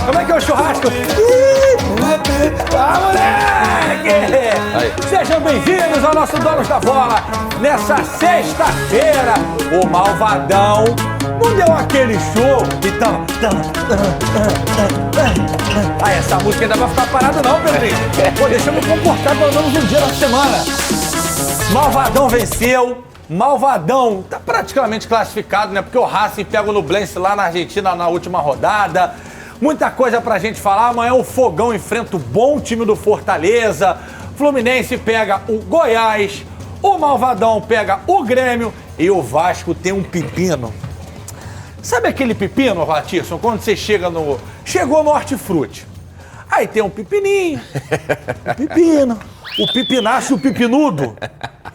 Como é que é o churrasco? Ah, moleque! Sejam bem-vindos ao nosso Donos da Bola. Nessa sexta-feira, o Malvadão não deu aquele show. Então... essa música ainda vai ficar parada não, Pedrinho. Pô, deixa eu me comportar pelo menos um dia na semana. Malvadão venceu. Malvadão tá praticamente classificado, né? Porque o Racing pega o Nublense lá na Argentina na última rodada. Muita coisa pra gente falar. Amanhã o Fogão enfrenta o bom time do Fortaleza. Fluminense pega o Goiás. O Malvadão pega o Grêmio. E o Vasco tem um pepino. Sabe aquele pepino, Ratisson? Quando você chegou no Hortifruti. Aí tem um pepininho, um pepino, o pipinaço e o pepinudo.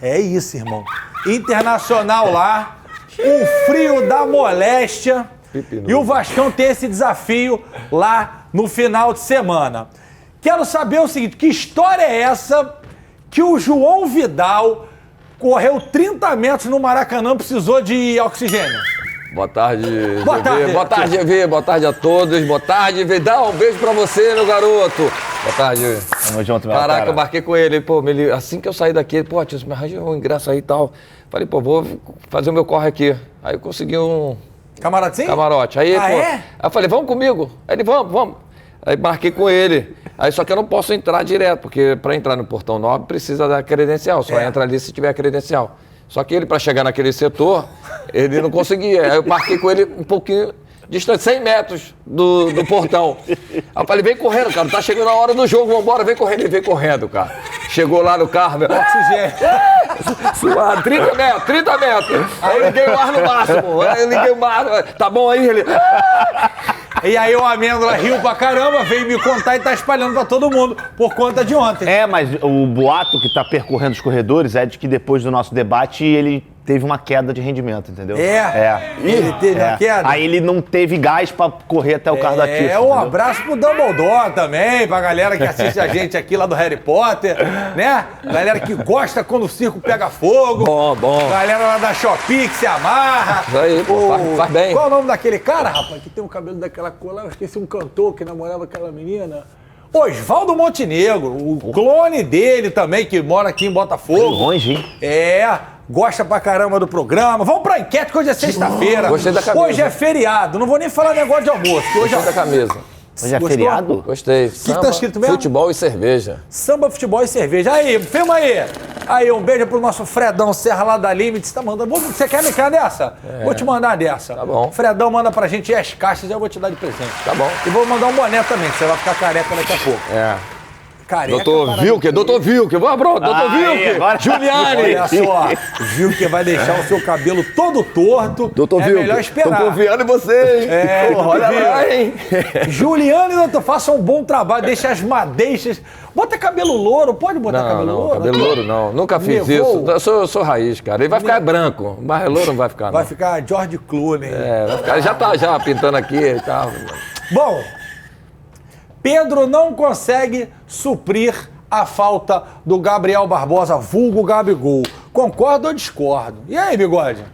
É isso, irmão. Internacional lá, um frio da moléstia. Pepinudo. E o Vascão tem esse desafio lá no final de semana. Quero saber o seguinte, que história é essa que o João Vidal correu 30 metros no Maracanã e precisou de oxigênio? Boa tarde, Boa tarde. Boa tarde, GV. Boa tarde a todos. Boa tarde, Vidal. Um beijo pra você, meu garoto. Boa tarde. Tamo junto, meu Caraca, cara. eu marquei com ele. Pô, assim que eu saí daqui, pô, tio, me arranja um ingresso aí e tal. Falei, pô, vou fazer o meu corre aqui. Aí eu consegui um... Camarotezinho? Camarote. Aí, pô, é? Aí eu falei, vamos comigo? Aí ele, vamos. Aí marquei com ele. Aí só que eu não posso entrar direto, porque pra entrar no Portão Nobre precisa da credencial. Só entra ali se tiver a credencial. Só que ele, para chegar naquele setor, ele não conseguia. Aí eu marquei com ele um pouquinho distante, 100 metros do portão. Aí eu falei, vem correndo, cara, tá chegando a hora do jogo, vambora, vem correndo. Ele veio correndo, cara. Chegou lá no carro, meu... Oxigênio. Suado, 30 metros. Aí eu liguei o ar no máximo. Aí eu liguei o ar, tá bom aí? Ele... E aí o Amêndola riu pra caramba, veio me contar e tá espalhando pra todo mundo por conta de ontem. É, mas o boato que tá percorrendo os corredores é de que depois do nosso debate ele teve uma queda de rendimento, entendeu? Ele teve uma queda? Aí ele não teve gás pra correr até o carro da Tiff. Um abraço pro Dumbledore também, pra galera que assiste a gente aqui lá do Harry Potter, né? Galera que gosta quando o circo pega fogo. Bom. Galera lá da Shopee que se amarra. Isso aí, pô, faz bem. Qual é o nome daquele cara, rapaz, que tem o cabelo daquela cor lá? Eu esqueci, um cantor que namorava aquela menina. Oswaldo Montenegro, o clone dele também, que mora aqui em Botafogo. Longe, hein? Gosta pra caramba do programa. Vamos pra enquete, que hoje é sexta-feira. Gostei da camisa. Hoje é feriado. Não vou nem falar negócio de almoço. Que hoje Gostei da camisa. Hoje é Gostou? feriado? Gostei. que tá escrito mesmo? Futebol e cerveja. Samba, futebol e cerveja. Aí, filma aí. Aí, um beijo pro nosso Fredão Serra lá da Limits. Tá mandando. Você quer me criar dessa? Vou te mandar dessa. Tá bom. Fredão manda pra gente as caixas e eu vou te dar de presente. Tá bom. E vou mandar um boné também, que você vai ficar careca daqui a pouco. Careca. Doutor Vilker. Doutor Vilker. Agora... Juliane. Olha só, Vilker vai deixar o seu cabelo todo torto. Doutor Vilker. É melhor esperar. Tô confiando em você, hein? Olha lá, hein? Juliane, doutor, faça um bom trabalho, deixa as madeixas. Bota cabelo louro, pode botar cabelo louro? Cabelo louro não. Nunca fiz Nevou. isso. Eu sou raiz, cara. Ele vai ficar branco, mas louro não vai ficar, não. Vai ficar George Clooney. Vai ficar. Já tá pintando aqui e tal. Bom, Pedro não consegue suprir a falta do Gabriel Barbosa, vulgo Gabigol. Concordo ou discordo? E aí, Bigode?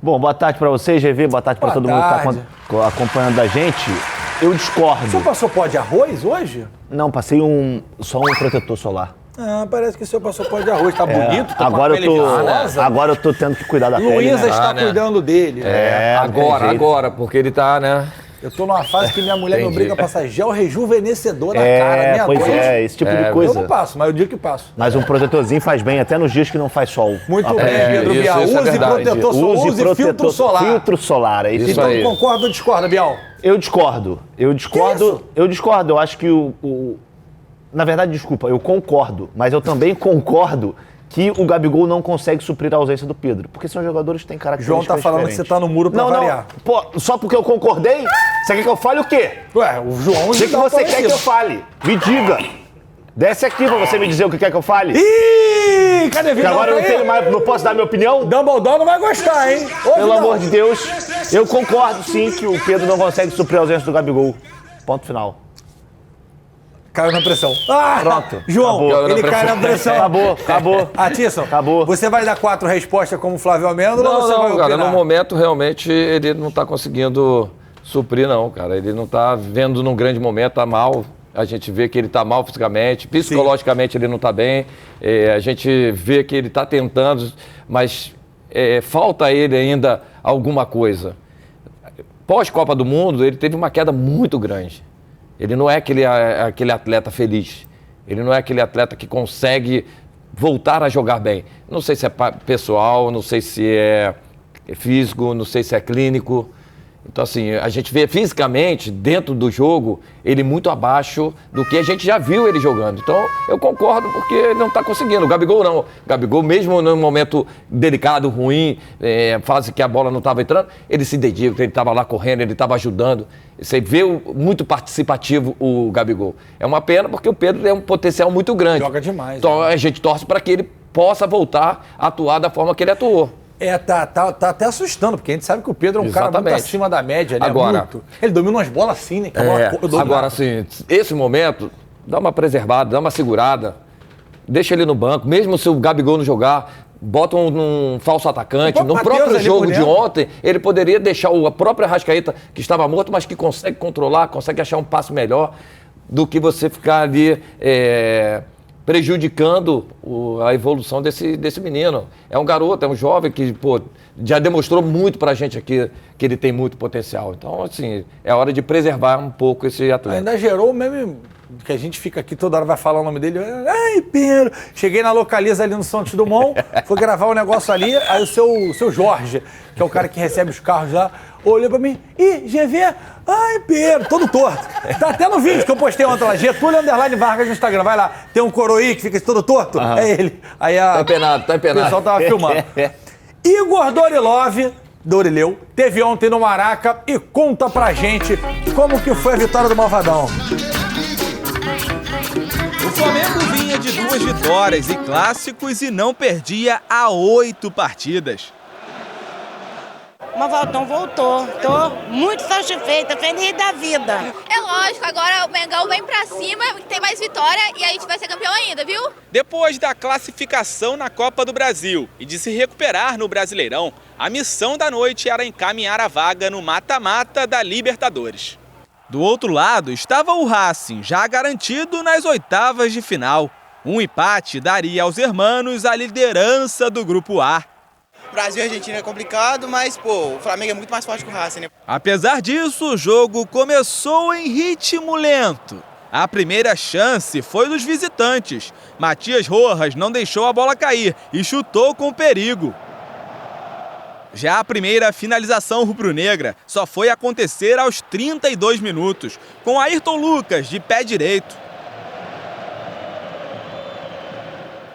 Bom, boa tarde pra você, GV. Boa tarde pra todo mundo que tá acompanhando a gente. Eu discordo. O senhor passou pó de arroz hoje? Não, passei só um protetor solar. Parece que o senhor passou pó de arroz. Tá bonito, tá agora com a pele viçosa. Agora eu tô tendo que cuidar da pele, Luísa né? está cuidando dele. Agora, porque ele tá, né? Eu tô numa fase que minha mulher me obriga a passar gel rejuvenescedor na cara, pois noite. esse tipo de coisa. Eu não passo, mas o dia que passo. Mas um protetorzinho faz bem, até nos dias que não faz sol. Muito bem, Pedro Bial. Isso é Use verdade. protetor solar, use filtro solar. Filtro solar, é isso Então aí. concorda ou discorda, Bial? Eu discordo. Eu acho que na verdade, desculpa, eu concordo, mas eu também concordo que o Gabigol não consegue suprir a ausência do Pedro. Porque são jogadores que têm características João tá falando diferentes. que você tá no muro pra variar. Pô, só porque eu concordei? Você quer que eu fale o quê? Ué, o João... O que você quer que eu fale? Me diga. Desce aqui pra você me dizer o que quer que eu fale. Ih, cadê Vidal? Porque agora eu não tenho mais, não posso dar minha opinião? Dumbledore não vai gostar, hein? Ô, Pelo Vidal. amor de Deus, eu concordo sim que o Pedro não consegue suprir a ausência do Gabigol. Ponto final. Caiu na pressão. Pronto. João, Acabou. ele cai na pressão. Acabou. Atisson, Acabou. você vai dar 4 respostas como Flávio Amêndola ou você vai Não, cara, opinar? no momento realmente ele não tá conseguindo suprir não, cara. Ele não tá vendo num grande momento, tá mal. A gente vê que ele tá mal fisicamente, psicologicamente ele não tá bem. A gente vê que ele tá tentando, mas falta a ele ainda alguma coisa. Pós-Copa do Mundo, ele teve uma queda muito grande. Ele não é aquele atleta feliz. Ele não é aquele atleta que consegue voltar a jogar bem. Não sei se é pessoal, não sei se é físico, não sei se é clínico. Então, assim, a gente vê fisicamente, dentro do jogo, ele muito abaixo do que a gente já viu ele jogando. Então, eu concordo porque ele não está conseguindo. O Gabigol não. O Gabigol, mesmo num momento delicado, ruim, fase que a bola não estava entrando, ele se dedica, ele estava lá correndo, ele estava ajudando. Você vê muito participativo o Gabigol. É uma pena porque o Pedro tem um potencial muito grande. Joga demais. Então, a gente torce para que ele possa voltar a atuar da forma que ele atuou. Tá até assustando, porque a gente sabe que o Pedro é um cara muito acima da média, né? Agora, muito. Ele domina umas bolas assim, né? Agora, assim, esse momento, dá uma preservada, dá uma segurada, deixa ele no banco, mesmo se o Gabigol não jogar, bota um falso atacante. No próprio jogo de ontem, ele poderia deixar a própria Arrascaeta, que estava morto, mas que consegue controlar, consegue achar um passo melhor do que você ficar ali prejudicando a evolução desse menino. É um garoto, é um jovem que, já demonstrou muito pra gente aqui que ele tem muito potencial. Então, assim, é hora de preservar um pouco esse atleta. Ainda gerou o meme que a gente fica aqui toda hora, vai falar o nome dele. Ai, Pedro! Cheguei na Localiza ali no Santos Dumont, fui gravar um negócio ali, aí o seu Jorge, que é o cara que recebe os carros lá, olhou pra mim, GV, ai, Pedro, todo torto. Tá até no vídeo que eu postei ontem lá, Getúlio _ Vargas no Instagram, vai lá, tem um coroí que fica todo torto, é ele. Aí tá empenado. O pessoal tava filmando. Igor Dorileu, teve ontem no Maraca e conta pra gente como que foi a vitória do Malvadão. O Flamengo vinha de 2 vitórias e clássicos e não perdia há 8 partidas. O Malvadão voltou. Tô muito satisfeita, feliz da vida. É lógico, agora o Mengão vem pra cima, tem mais vitória e a gente vai ser campeão ainda, viu? Depois da classificação na Copa do Brasil e de se recuperar no Brasileirão, a missão da noite era encaminhar a vaga no mata-mata da Libertadores. Do outro lado estava o Racing, já garantido nas oitavas de final. Um empate daria aos hermanos a liderança do Grupo A. Brasil e Argentina é complicado, mas, o Flamengo é muito mais forte que o Racing, né? Apesar disso, o jogo começou em ritmo lento. A primeira chance foi dos visitantes. Matias Rojas não deixou a bola cair e chutou com perigo. Já a primeira finalização rubro-negra só foi acontecer aos 32 minutos, com Ayrton Lucas de pé direito.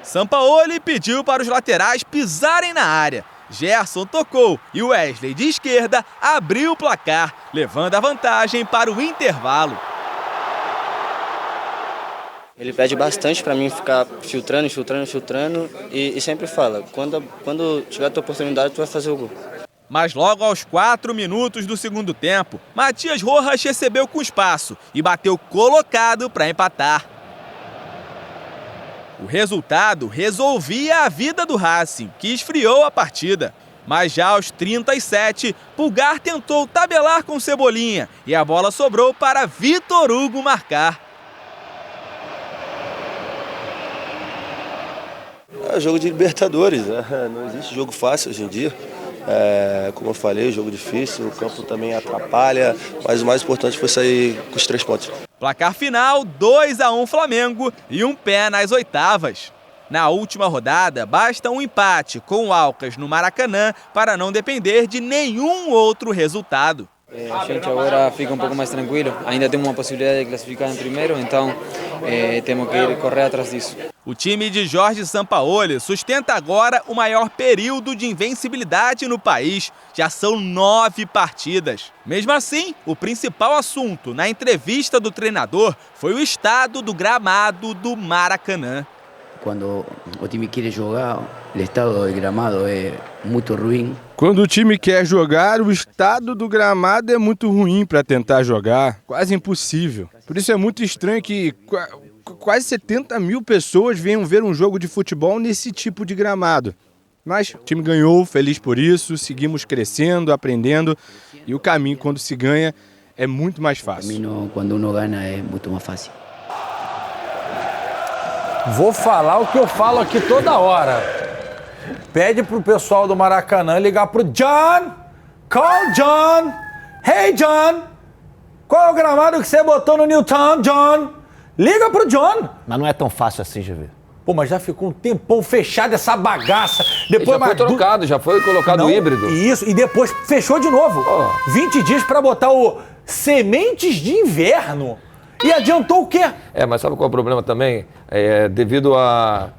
Sampaoli pediu para os laterais pisarem na área. Gerson tocou e Wesley, de esquerda, abriu o placar, levando a vantagem para o intervalo. Ele pede bastante para mim ficar filtrando e sempre fala, quando tiver a tua oportunidade, tu vai fazer o gol. Mas logo aos 4 minutos do segundo tempo, Matias Rojas recebeu com espaço e bateu colocado para empatar. O resultado resolvia a vida do Racing, que esfriou a partida. Mas já aos 37, Pulgar tentou tabelar com Cebolinha e a bola sobrou para Vitor Hugo marcar. É jogo de Libertadores, não existe jogo fácil hoje em dia. Como eu falei, jogo difícil, o campo também atrapalha, mas o mais importante foi sair com os 3 pontos. Placar final, 2-1 Flamengo e um pé nas oitavas. Na última rodada, basta um empate com o Alcas no Maracanã para não depender de nenhum outro resultado. A gente agora fica um pouco mais tranquilo, ainda temos uma possibilidade de classificar em primeiro, então temos que correr atrás disso. O time de Jorge Sampaoli sustenta agora o maior período de invencibilidade no país. Já são 9 partidas. Mesmo assim, o principal assunto na entrevista do treinador foi o estado do gramado do Maracanã. Quando o time quer jogar, o estado do gramado é muito ruim. Quando o time quer jogar, o estado do gramado é muito ruim para tentar jogar, quase impossível. Por isso é muito estranho que quase 70 mil pessoas venham ver um jogo de futebol nesse tipo de gramado. Mas o time ganhou, feliz por isso, seguimos crescendo, aprendendo, e o caminho, quando se ganha, é muito mais fácil. O caminho, quando uno gana, é muito mais fácil. Vou falar o que eu falo aqui toda hora. Pede pro pessoal do Maracanã ligar pro John. Call John. Hey, John. Qual é o gramado que você botou no Newton, John? Liga pro John. Mas não é tão fácil assim, GV. Pô, mas já ficou um tempão fechado essa bagaça. Depois já foi trocado, já foi colocado o híbrido. Isso, e depois fechou de novo. 20 dias pra botar o sementes de inverno. E adiantou o quê? Mas sabe qual é o problema também? Devido à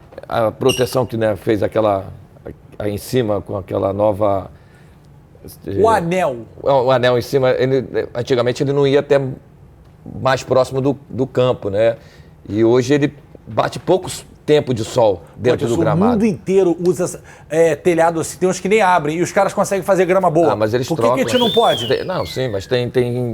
proteção que, né, fez aquela aí em cima com aquela nova... O anel. O anel em cima, antigamente ele não ia até mais próximo do campo, né? E hoje ele bate poucos tempo de sol dentro do gramado. O mundo inteiro usa telhado assim, tem uns que nem abrem e os caras conseguem fazer grama boa. Mas eles Por trocam. que a gente não pode? Não, sim, mas tem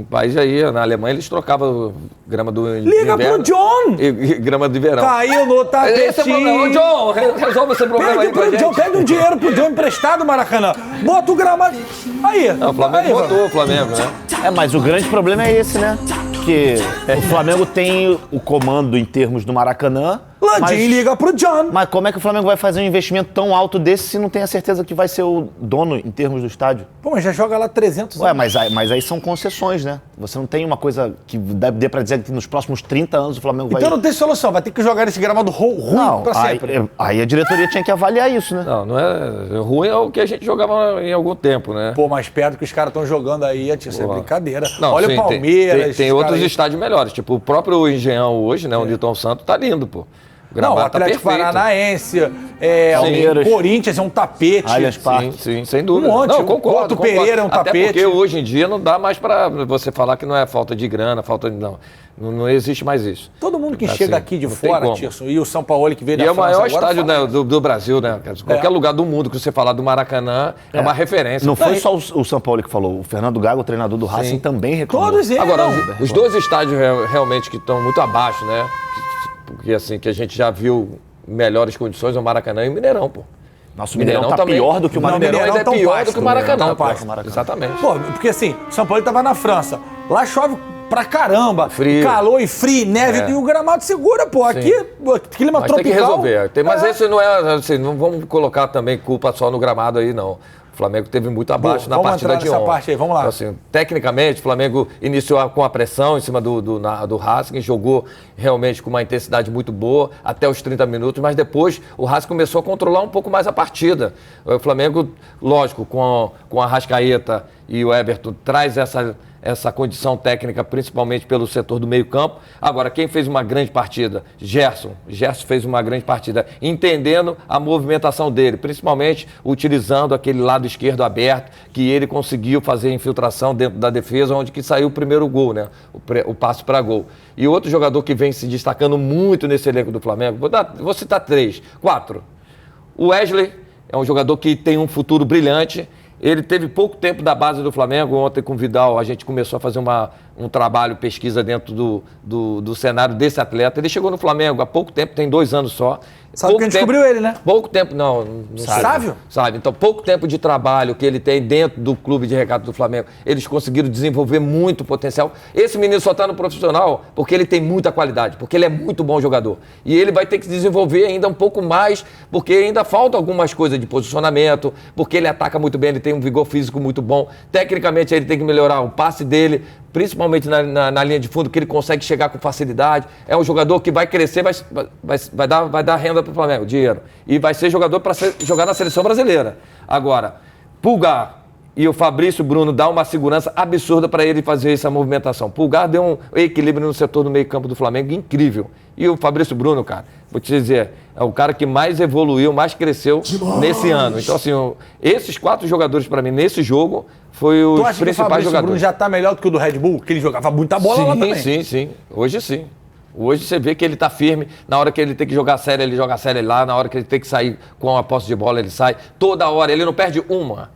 país aí, na Alemanha, eles trocavam grama do Liga inverno pro John! E grama de verão. Caiu no tapetinho. Esse é o problema. Ô, John, resolve esse problema aí pra gente. John, pega um dinheiro pro John emprestado, Maracanã. Bota o gramado. Aí. Não, o Flamengo botou o Flamengo, né? Mas o grande problema é esse, né? Porque o Flamengo tem o comando em termos do Maracanã. Landim liga pro John. Mas como é que o Flamengo vai fazer um investimento tão alto desse se não tem a certeza que vai ser o dono em termos do estádio? Pô, mas já joga lá 300 anos. Mas aí são concessões, né? Você não tem uma coisa que dê pra dizer que nos próximos 30 anos o Flamengo vai... Então não tem solução, vai ter que jogar esse gramado ruim pra sempre. Aí a diretoria tinha que avaliar isso, né? Não é ruim, é o que a gente jogava em algum tempo, né? Pô, mais perto que os caras estão jogando aí, isso é brincadeira. Não, olha sim, o Palmeiras. Tem outros estádios melhores, tipo o próprio Engenhão hoje, né? O Newton Santos tá lindo, pô. Não, o Atlético Paranaense, o Corinthians é um tapete. Allianz Parque. Sim, sem dúvida. Um monte. Não, concordo. O Pereira é um tapete. Até porque hoje em dia não dá mais pra você falar que não é falta de grana, não existe mais isso. Todo mundo que chega aqui de fora, Tirson, e o São Paulo que veio da França. E é o maior estádio estádio do Brasil, né? Qualquer lugar do mundo que você falar do Maracanã é uma referência. Não foi só o São Paulo que falou, o Fernando Gago, o treinador do Racing, também reclamou. Todos eles. Agora, os dois estádios realmente que estão muito abaixo, né? Porque assim, que a gente já viu melhores condições, o Maracanã e o Mineirão, pô. Nossa, o Mineirão tá pior do que o Maracanã. O Mineirão é pior do que o Maracanã, pô. Exatamente. Pô, porque assim, o São Paulo tava na França. Lá chove pra caramba. Frio. Calor e frio, neve. E o gramado segura, pô. Aqui, clima mas tropical. Tem que resolver. Mas esse não é, assim, não vamos colocar também culpa só no gramado aí, não. O Flamengo teve muito abaixo na partida de ontem. Parte aí, vamos lá. Então, assim, tecnicamente, o Flamengo iniciou com a pressão em cima do Racing, jogou realmente com uma intensidade muito boa até os 30 minutos, mas depois o Racing começou a controlar um pouco mais a partida. O Flamengo, lógico, com a Arrascaeta e o Everton, traz essa condição técnica, principalmente pelo setor do meio-campo. Agora, quem fez uma grande partida? Gerson. Gerson fez uma grande partida, entendendo a movimentação dele, principalmente utilizando aquele lado esquerdo aberto, que ele conseguiu fazer a infiltração dentro da defesa, onde que saiu o primeiro gol, né? O passe para gol. E outro jogador que vem se destacando muito nesse elenco do Flamengo, vou citar 4. O Wesley é um jogador que tem um futuro brilhante. Ele teve pouco tempo da base do Flamengo. Ontem com o Vidal a gente começou a fazer um trabalho, pesquisa dentro do cenário desse atleta. Ele chegou no Flamengo há pouco tempo, tem 2 anos só. Sabe quem descobriu ele, né? Pouco tempo, não Sávio? Sabe, então pouco tempo de trabalho que ele tem dentro do clube de recado do Flamengo. Eles conseguiram desenvolver muito potencial. Esse menino só está no profissional porque ele tem muita qualidade, porque ele é muito bom jogador. E ele vai ter que desenvolver ainda um pouco mais, porque ainda falta algumas coisas de posicionamento, porque ele ataca muito bem, ele tem um vigor físico muito bom. Tecnicamente ele tem que melhorar o passe dele, principalmente na linha de fundo, que ele consegue chegar com facilidade. É um jogador que vai crescer, vai dar renda para o Flamengo, dinheiro. E vai ser jogador para jogar na seleção brasileira. Agora, Pulgar e o Fabrício Bruno dá uma segurança absurda para ele fazer essa movimentação. Pulgar deu um equilíbrio no setor do meio-campo do Flamengo incrível. E o Fabrício Bruno, cara, vou te dizer, é o cara que mais evoluiu, mais cresceu nesse ano. Então, assim, esses 4 jogadores, para mim, nesse jogo, foi os principais jogadores. Tu acha que o Fabrício Bruno já tá melhor do que o do Red Bull? Que ele jogava muita bola lá também. Sim. Hoje sim. Hoje você vê que ele está firme, na hora que ele tem que jogar sério, ele joga sério lá, na hora que ele tem que sair com a posse de bola, ele sai. Toda hora, ele não perde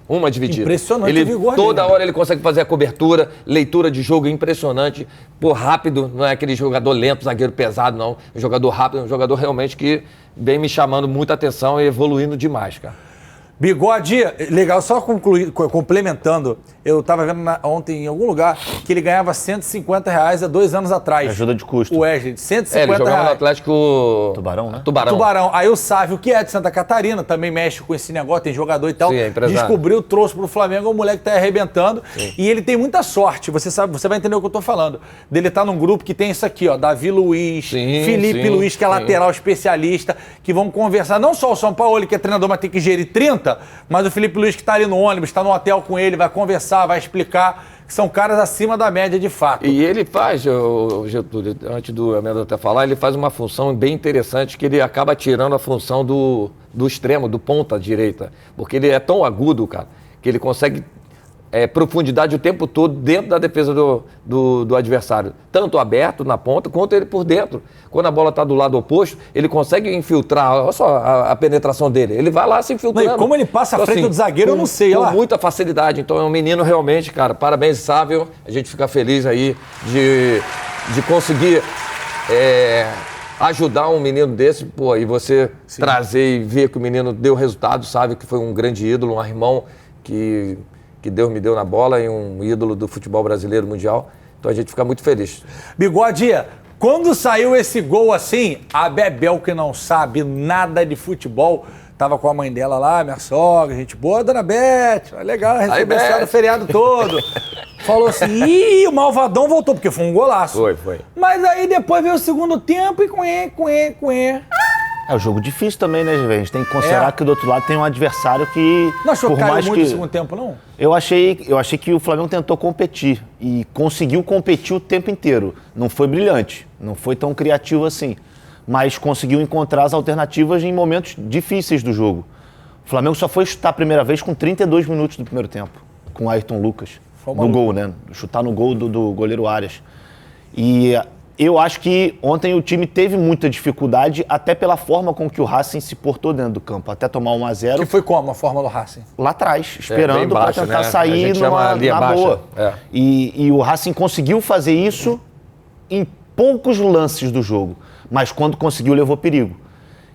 uma dividida. Impressionante o vigor Toda dele, hora ele consegue fazer a cobertura, leitura de jogo impressionante, rápido, não é aquele jogador lento, zagueiro pesado, não. Um jogador rápido, um jogador realmente que vem me chamando muita atenção e evoluindo demais, cara. Bigode, legal, só complementando, eu tava vendo ontem em algum lugar que ele ganhava R$150 há 2 anos atrás. Ajuda de custo. O Wesley, R$150. Ele jogava no Atlético... Tubarão, né? Tubarão. Aí o Sávio, que é de Santa Catarina, também mexe com esse negócio, tem jogador e tal. Sim, é empresário. Descobriu, trouxe pro Flamengo, o moleque tá arrebentando. Sim. E ele tem muita sorte, você vai entender o que eu tô falando. Dele tá num grupo que tem isso aqui, ó, Davi Luiz, Felipe Luiz, que é lateral especialista, que vão conversar, não só o São Paulo, que é treinador, mas tem que gerir 30, mas o Felipe Luiz que tá ali no ônibus, tá no hotel com ele, vai conversar, vai explicar, que são caras acima da média de fato. E ele faz, Getúlio, antes do Amendo até falar, ele faz uma função bem interessante, que ele acaba tirando a função do extremo, do ponta direita, porque ele é tão agudo, cara, que ele consegue profundidade o tempo todo dentro da defesa do adversário, tanto aberto na ponta, quanto ele por dentro. Quando a bola está do lado oposto, ele consegue infiltrar, olha só a penetração dele, ele vai lá se infiltrando. Não, e como ele passa à frente do zagueiro, eu não sei. Com muita facilidade, então é um menino realmente, cara, parabéns, Sávio, a gente fica feliz aí de conseguir ajudar um menino desse, pô, e você trazer e ver que o menino deu resultado, sabe, que foi um grande ídolo, um irmão que Deus me deu na bola e um ídolo do futebol brasileiro mundial. Então a gente fica muito feliz. Bigode, quando saiu esse gol assim, a Bebel, que não sabe nada de futebol, tava com a mãe dela lá, minha sogra, gente boa, dona Beth, legal, recebeu o feriado todo. Falou assim, ih, o Malvadão voltou, porque foi um golaço. Foi. Mas aí depois veio o segundo tempo e É um jogo difícil também, né, gente? A gente tem que considerar que do outro lado tem um adversário que... Não achou que por mais muito no segundo tempo, não? Eu achei que o Flamengo tentou competir e conseguiu competir o tempo inteiro. Não foi brilhante, não foi tão criativo assim, mas conseguiu encontrar as alternativas em momentos difíceis do jogo. O Flamengo só foi chutar a primeira vez com 32 minutos do primeiro tempo, com o Ayrton Lucas, no gol, né? Chutar no gol do goleiro Arias. E eu acho que ontem o time teve muita dificuldade, até pela forma com que o Racing se portou dentro do campo, até tomar 1-0. Que foi como a forma do Racing? Lá atrás, esperando para tentar sair na baixa. boa. E o Racing conseguiu fazer isso em poucos lances do jogo, mas quando conseguiu, levou perigo.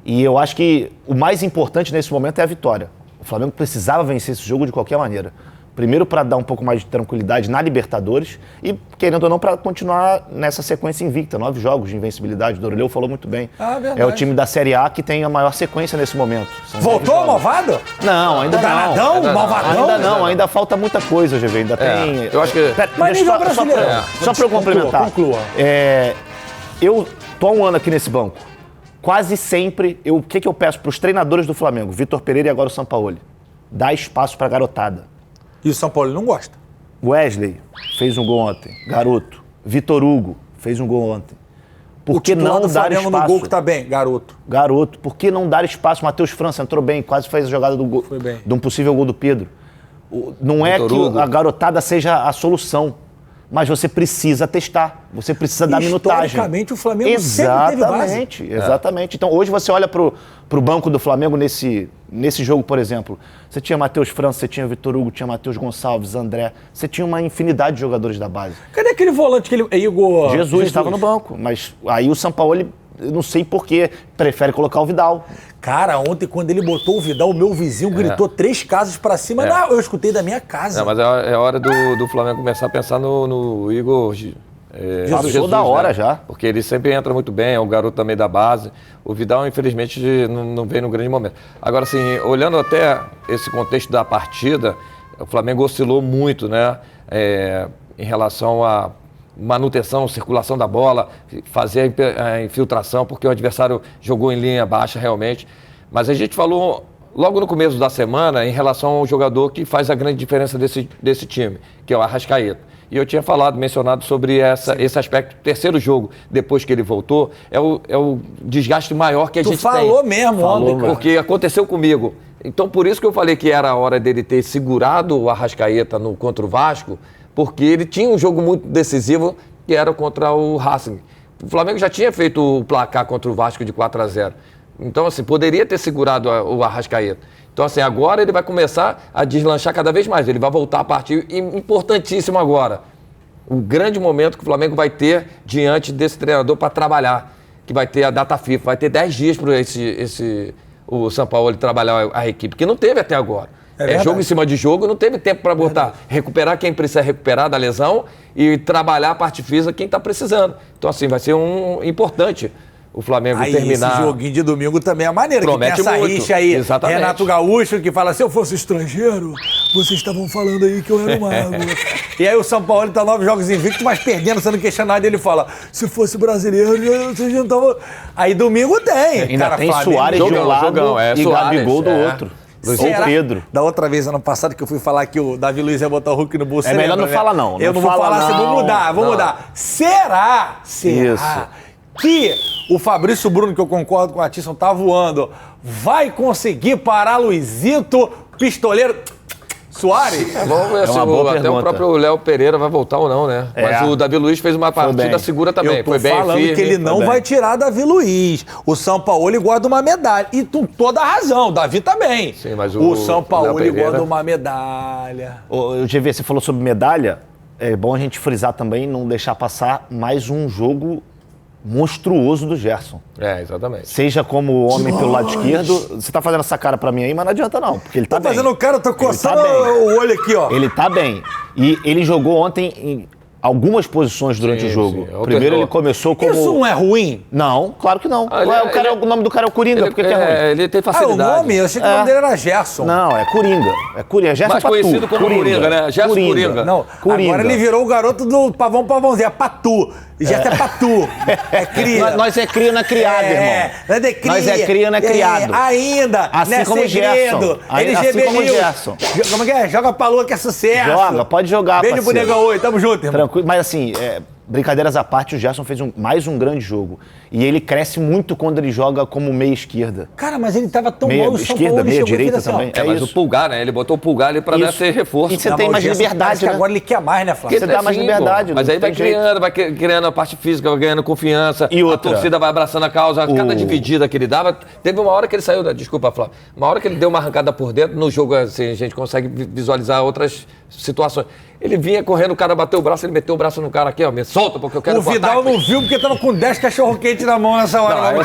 E eu acho que o mais importante nesse momento é a vitória. O Flamengo precisava vencer esse jogo de qualquer maneira. Primeiro, para dar um pouco mais de tranquilidade na Libertadores e, querendo ou não, para continuar nessa sequência invicta. 9 jogos de invencibilidade. O Doroleu falou muito bem. É o time da Série A que tem a maior sequência nesse momento. Voltou o Malvado? Não, ainda não. Danadão? Malvadão? Ainda não, ainda falta muita coisa, GV. Ainda tem... Eu acho que... Mas nível brasileiro. Só para eu complementar. Conclua. Eu tô há um ano aqui nesse banco. Quase sempre, o que eu peço para os treinadores do Flamengo, Vitor Pereira e agora o Sampaoli? Dá espaço para a garotada. E o São Paulo não gosta. Wesley fez um gol ontem, garoto. Vitor Hugo fez um gol ontem. Por que não dar espaço? No gol que tá bem, garoto. Garoto. Por que não dar espaço? Matheus França entrou bem, quase fez a jogada do gol, de um possível gol do Pedro. Não é que a garotada seja a solução, mas você precisa testar, você precisa dar minutagem. Historicamente, o Flamengo sempre teve base. Exatamente. Então, hoje você olha pro banco do Flamengo nesse jogo, por exemplo. Você tinha Matheus França, você tinha Vitor Hugo, tinha Matheus Gonçalves, André. Você tinha uma infinidade de jogadores da base. Cadê aquele volante que ele... Igor... Jesus estava no banco, mas aí o Sampaoli, eu não sei porquê, prefere colocar o Vidal. Cara, ontem quando ele botou o Vidal, o meu vizinho gritou 3 casas pra cima. Não, eu escutei da minha casa. Não, mas é hora do Flamengo começar a pensar no Igor... Jesus, toda hora, né? Já. Porque ele sempre entra muito bem, é um garoto também da base. O Vidal, infelizmente, não vem no grande momento. Agora, assim, olhando até esse contexto da partida, o Flamengo oscilou muito, né? Em relação à manutenção, circulação da bola, fazer a infiltração, porque o adversário jogou em linha baixa realmente. Mas a gente falou logo no começo da semana em relação ao jogador que faz a grande diferença desse time, que é o Arrascaeta. E eu tinha mencionado sobre esse aspecto. O terceiro jogo, depois que ele voltou, é o desgaste maior que a gente tem. Tu falou mesmo ontem, cara. Porque aconteceu comigo. Então, por isso que eu falei que era a hora dele ter segurado o Arrascaeta contra o Vasco, porque ele tinha um jogo muito decisivo, que era contra o Racing. O Flamengo já tinha feito o placar contra o Vasco de 4-0. Então, assim, poderia ter segurado o Arrascaeta. Então, assim, agora ele vai começar a deslanchar cada vez mais. Ele vai voltar a partir. E importantíssimo agora, o grande momento que o Flamengo vai ter diante desse treinador para trabalhar, que vai ter a data FIFA. Vai ter 10 dias para o São Paulo trabalhar a equipe, que não teve até agora. É jogo em cima de jogo, não teve tempo para botar, recuperar quem precisa recuperar da lesão e trabalhar a parte física quem está precisando. Então, assim, vai ser importante o Flamengo terminar. Esse joguinho de domingo também é maneiro, Promete que tem essa muito. rixa aí. Exatamente. Renato Gaúcho, que fala, se eu fosse estrangeiro, vocês estavam falando aí que eu era um mago. E aí o São Paulo tá 9 jogos invicto, mas perdendo, sendo questionado, e ele fala, se fosse brasileiro, vocês não estavam... Aí domingo tem. Ainda cara, tem Flamengo, Suárez de um lado e Suárez, Gabigol do outro. Ou Pedro. Da outra vez, ano passado, que eu fui falar que o Davi Luiz ia botar o Hulk no bolso. É melhor não falar não. Eu não vou falar assim, vou mudar. Será que o Fabrício Bruno, que eu concordo com a Tisson, tá voando, vai conseguir parar Luizito, pistoleiro Suárez? Vamos ver se até o próprio Léo Pereira vai voltar ou não, né? Mas o Davi Luiz fez uma partida segura também. Eu tô falando firme, que ele não vai tirar Davi Luiz. O São Paulo guarda uma medalha. E com toda a razão, o Davi também. Sim, mas o São Paulo guarda uma medalha. O GV, você falou sobre medalha. É bom a gente frisar também, não deixar passar mais um jogo monstruoso do Gerson. Exatamente. Seja como homem pelo lado esquerdo. Você tá fazendo essa cara pra mim aí, mas não adianta não, porque ele tá bem. Fazendo o cara, eu tô coçando o olho aqui, ó. Ele tá bem. E ele jogou ontem em algumas posições durante o jogo. Primeiro ele começou como... Isso não é ruim? Não, claro que não. O nome do cara é o Coringa, por que é ruim? Ele tem facilidade. O nome? Eu achei que o nome dele era Gerson. Não, é Coringa. É Coringa. Gerson mais conhecido como Coringa, né? Gerson Coringa. Não, Coringa. Agora ele virou o garoto do Pavãozinho, é Patu. Gerson é Patu. É cria. Nós é cria, não é criado, irmão. Nós é cria, não é criado. Ainda. Assim como o Gerson. Assim como o Gerson. Como é que é? Joga pra lua que é sucesso. Joga, pode jogar, Beijo pro Negão Oi, tamo junto, irmão. Tranquilo, mas assim, brincadeiras à parte, o Gerson fez mais um grande jogo. E ele cresce muito quando ele joga como meia esquerda. Cara, mas ele tava tão meia mal, o São Paulo esquerda, meia direita assim, também. Mas o Pulgar, né? Ele botou o Pulgar ali pra dar esse reforço. E você tem mais liberdade, né? Agora ele quer mais, né, Flávio? Você dá mais liberdade. Mas aí vai criando a parte física, vai ganhando confiança. E outra, a torcida vai abraçando a causa. Cada dividida que ele dava. Teve uma hora que ele saiu desculpa, Flávio. Uma hora que ele deu uma arrancada por dentro. No jogo, assim, a gente consegue visualizar outras situações. Ele vinha correndo, o cara bateu o braço, ele meteu o braço no cara aqui, ó, me solta porque eu quero O Vidal não viu porque tava com 10 cachorro-quente na mão nessa hora.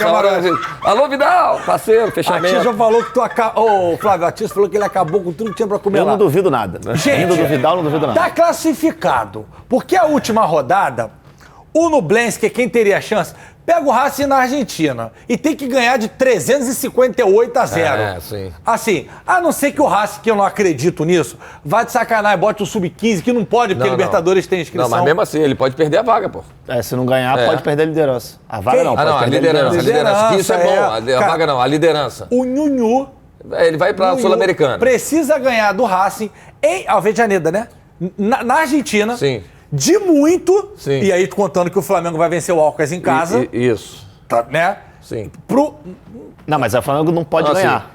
Alô, Vidal, parceiro, fechamento. A Tícia falou que tu acabou... Flávio, a Tícia falou que ele acabou com tudo que tinha pra comer lá. Eu não duvido nada. Gente, do Vidal, não duvido nada. Tá classificado. Porque a última rodada, o Nublense, que é quem teria chance, pega o Racing na Argentina e tem que ganhar de 358-0. Sim. Assim, a não ser que o Racing, que eu não acredito nisso, vá de sacanagem, bote o Sub-15, que não pode, porque Libertadores tem inscrição. Não, mas mesmo assim, ele pode perder a vaga, pô. Se não ganhar, pode perder a liderança. A vaga não, pode perder a liderança. Que isso é bom, a vaga não, a liderança. O Nhunhu... Ele vai pra Sul-Americana. Precisa ganhar do Racing em Avejaneda, né? Na Argentina. Sim. De muito. Sim. E aí, contando que o Flamengo vai vencer o Alcas em casa. Isso. Tá, né? Sim. Não, mas o Flamengo não pode ganhar.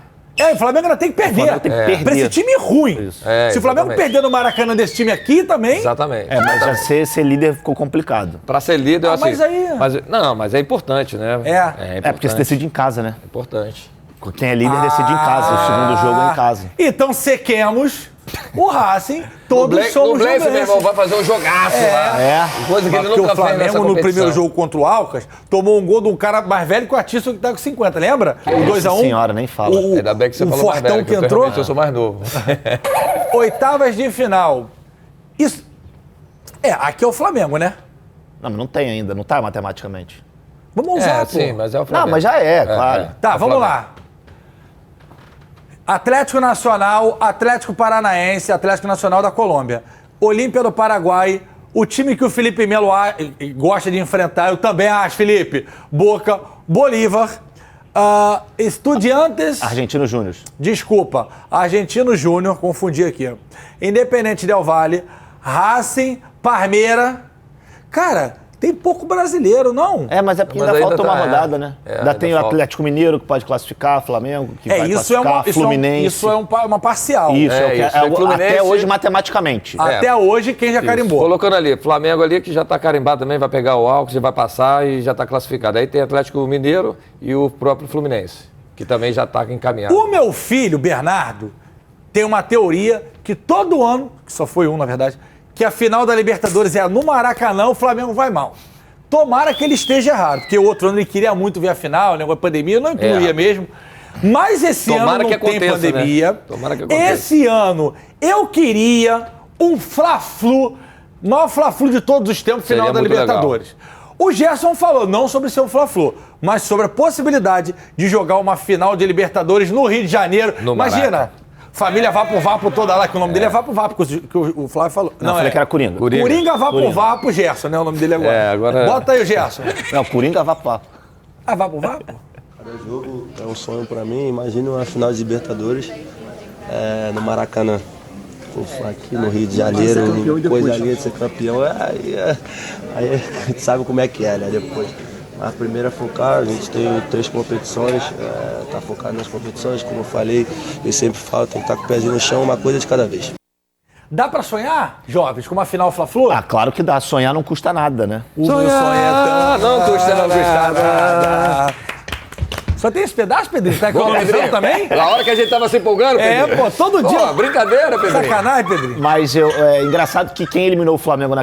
O Flamengo ainda tem que perder. Tem que perder. Pra esse time ruim. Se o Flamengo perder no Maracanã desse time aqui também... Exatamente. Mas já ser líder ficou complicado. Pra ser líder, assim... Mas aí... Mas é importante, né? É porque você decide em casa, né? É importante. Quem é líder decide em casa. O segundo jogo é em casa. Então sequemos o Racing. Todos somos Nublense, meu irmão, vai fazer um jogaço lá. Coisa que ele nunca fez. O Flamengo, no primeiro jogo contra o Alcas, tomou um gol de um cara mais velho que o Artista, que tá com 50, lembra? O 2-1. Senhora, nem fala. Ainda bem que você falou mais velho, fortão que entrou. Eu sou mais novo. Oitavas de final. Isso... aqui é o Flamengo, né? Não, mas não tem ainda, não tá matematicamente. Vamos usar, pô. Sim, mas é o Flamengo. Não, mas já claro. Tá, vamos lá. Atlético Nacional, Atlético Paranaense, Atlético Nacional da Colômbia, Olímpia do Paraguai, o time que o Felipe Melo gosta de enfrentar, eu também acho, Felipe, Boca, Bolívar, Estudiantes... Argentino Júnior. Desculpa, Argentino Júnior, confundi aqui. Independente Del Valle, Racing, Palmeiras. Cara... Tem pouco brasileiro, não? Mas é porque ainda falta uma rodada, né? Ainda tem o Atlético Mineiro que pode classificar, Flamengo que vai classificar, Fluminense. Isso é uma parcial. Isso, até hoje matematicamente. Até hoje quem já carimbou. Colocando ali, Flamengo ali que já tá carimbado também, vai pegar o Alcas, vai passar e já tá classificado. Aí tem Atlético Mineiro e o próprio Fluminense, que também já tá encaminhado. O meu filho, Bernardo, tem uma teoria que todo ano, que só foi na verdade, que a final da Libertadores é no Maracanã, o Flamengo vai mal. Tomara que ele esteja errado, porque o outro ano ele queria muito ver a final, né, com a pandemia, não incluía mesmo. Mas esse Tomara ano que não tem aconteça, pandemia. né? Tomara que aconteça. Esse ano eu queria um Fla-Flu, maior Fla-Flu de todos os tempos, Seria final da muito Libertadores. O Gerson falou não sobre ser um Fla-Flu, mas sobre a possibilidade de jogar uma final de Libertadores no Rio de Janeiro. No Imagina, Maraca. família Vapo toda lá, que o nome dele é Vapo, que o Flávio falou. Não, eu falei que era Coringa. Coringa Vapo, Gerson, né? O nome dele agora. Agora... Bota aí o Gerson. Não, Coringa Vapo. Ah, Vapo? Cada jogo é um sonho pra mim. Imagina uma final de Libertadores no Maracanã. Pô, aqui no Rio de Janeiro, coisa ali de ser campeão. Aí a gente sabe como é que é, né? Depois. A primeira é focar, a gente tem 3 competições, tá focado nas competições, como eu falei, eu sempre falo, tem que estar com o pezinho no chão, uma coisa de cada vez. Dá pra sonhar, jovens, com uma final Fla-Flu? Ah, claro que dá. Sonhar não custa nada, né? O meu sonho é não custa nada. Só tem esse pedaço, Pedrinho? Tá economizando também? Na hora que a gente tava se empolgando, Pedrinho. Pô, todo dia. Pô, brincadeira, Pedrinho. Sacanagem, Pedrinho. Mas é engraçado que quem eliminou o Flamengo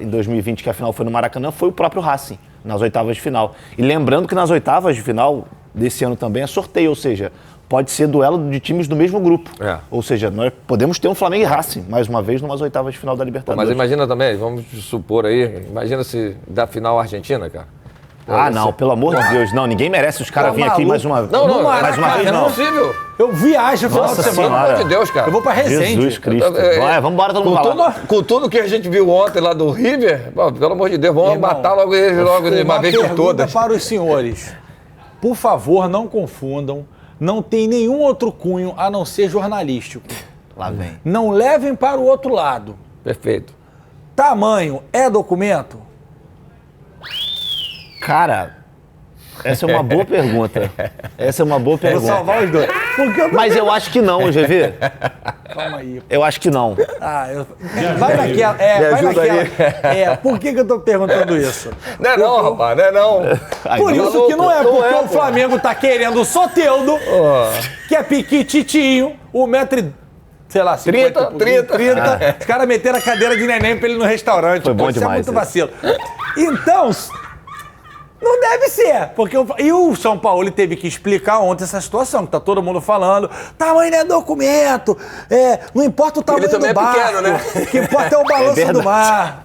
em 2020, que a final foi no Maracanã, foi o próprio Racing, nas oitavas de final. E lembrando que nas oitavas de final desse ano também é sorteio, ou seja, pode ser duelo de times do mesmo grupo. Ou seja, nós podemos ter um Flamengo e Racing, mais uma vez, numas oitavas de final da Libertadores. Mas imagina também, vamos supor aí, imagina se da final Argentina, cara. Não, pelo amor de Deus, não, ninguém merece os caras virem aqui mais uma vez. Não, mais uma vez, não. É possível. Eu viajo no final de semana. Pelo amor de Deus, cara. Eu vou pra Resende. Jesus Cristo. Vamos embora, todo mundo lá. Com tudo que a gente viu ontem lá do River, pelo amor de Deus, vamos matar logo eles de uma vez por todas. Para os senhores, por favor, não confundam, não tem nenhum outro cunho a não ser jornalístico. Lá vem. Não levem para o outro lado. Perfeito. Tamanho é documento? Cara, essa é uma boa pergunta. Essa é uma boa pergunta. Vou salvar os dois. Mas eu acho que não, GV. Calma aí. Eu acho que não. Vai naquela. Vai naquela. Por que eu tô perguntando isso? Não é não, rapaz, não é não. Por isso que não é, porque o Flamengo tá querendo o Soteldo, que é piquititinho, 1,30m, sei lá, 50, 30. Os caras meteram a cadeira de neném pra ele no restaurante. Foi bom demais. Isso é muito vacilo. Então, não deve ser, porque e o São Paulo teve que explicar ontem essa situação, que tá todo mundo falando, tamanho não é documento, não importa o tamanho do barco, pequeno, né? O que importa é o balanço do mar.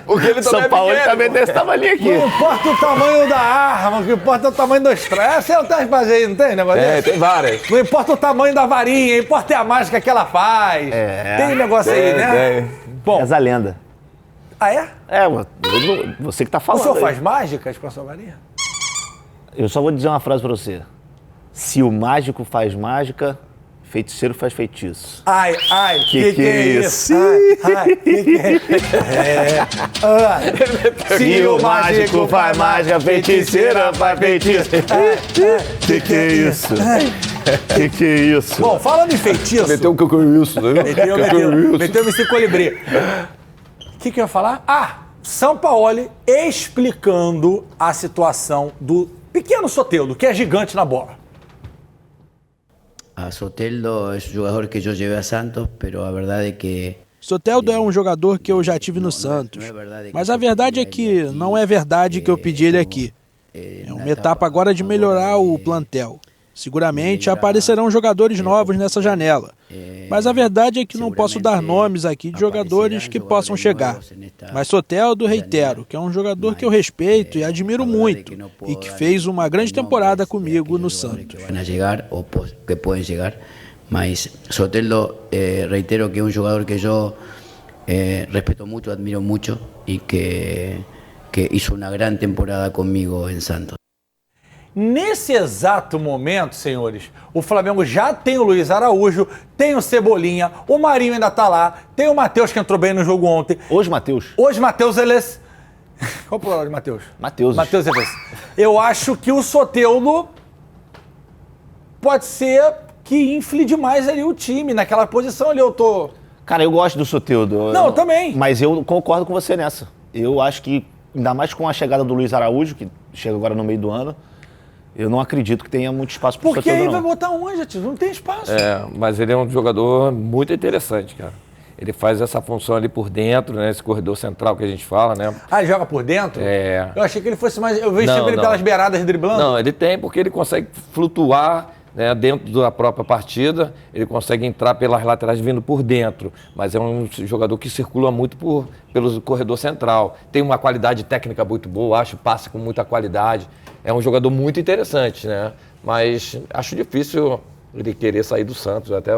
Porque ele São Paulo também desse tamanho aqui. Não importa o tamanho da arma, o que importa é o tamanho da estrela. Você não tem fazer aí, não tem negócio desse? Tem várias. Não importa o tamanho da varinha, importa é a mágica que ela faz. Tem negócio aí, né? Bom, essa lenda. Ah, é? Você que tá falando. O senhor aí. faz mágicas com a sua varinha? Eu só vou dizer uma frase pra você. Se o mágico faz mágica, feiticeiro faz feitiço. Ai, que é isso? Que é? Se o mágico faz mágica, feiticeira faz feitiço. Que é isso? Que é isso? Bom, falando em feitiço... Meteu o que é isso, né? Meteu o MC Colibri. O que eu ia falar? São Paulo explicando a situação do pequeno Soteldo, que é gigante na bola. Soteldo es un jugador que yo llevé a Santos, pero a verdade é que... Soteldo é um jogador que eu já tive no Santos, mas a verdade é que não é verdade que eu pedi ele aqui. É uma etapa agora de melhorar o plantel. Seguramente aparecerão jogadores novos nessa janela, mas a verdade é que não posso dar nomes aqui de jogadores que possam chegar. Mas Soteldo, reitero, que é um jogador que eu respeito e admiro muito e que fez uma grande temporada comigo no Santos. Que podem chegar, mas Soteldo, reitero que é um jogador que eu respeto muito, admiro muito e que hizo uma grande temporada comigo em Santos. Nesse exato momento, senhores, o Flamengo já tem o Luiz Araújo, tem o Cebolinha, o Marinho ainda tá lá, tem o Matheus que entrou bem no jogo ontem. Hoje, Matheus, eles... Qual o plural de Matheus? Matheus, eles. Eu acho que o Soteldo pode ser que infle demais ali o time, naquela posição ali eu tô... Cara, eu gosto do Soteldo. Não, eu também. Mas eu concordo com você nessa. Eu acho que, ainda mais com a chegada do Luiz Araújo, que chega agora no meio do ano, eu não acredito que tenha muito espaço para o Soteldo, Porque aí não. vai botar onde, tio? Não tem espaço. Mas ele é um jogador muito interessante, cara. Ele faz essa função ali por dentro, né? Esse corredor central que a gente fala, né? Ele joga por dentro? Eu achei que ele fosse mais... Eu vejo sempre ele pelas beiradas driblando. Não, ele tem porque ele consegue flutuar né, dentro da própria partida, ele consegue entrar pelas laterais vindo por dentro, mas é um jogador que circula muito pelo corredor central. Tem uma qualidade técnica muito boa, acho, passa com muita qualidade. É um jogador muito interessante, né? Mas acho difícil ele querer sair do Santos, até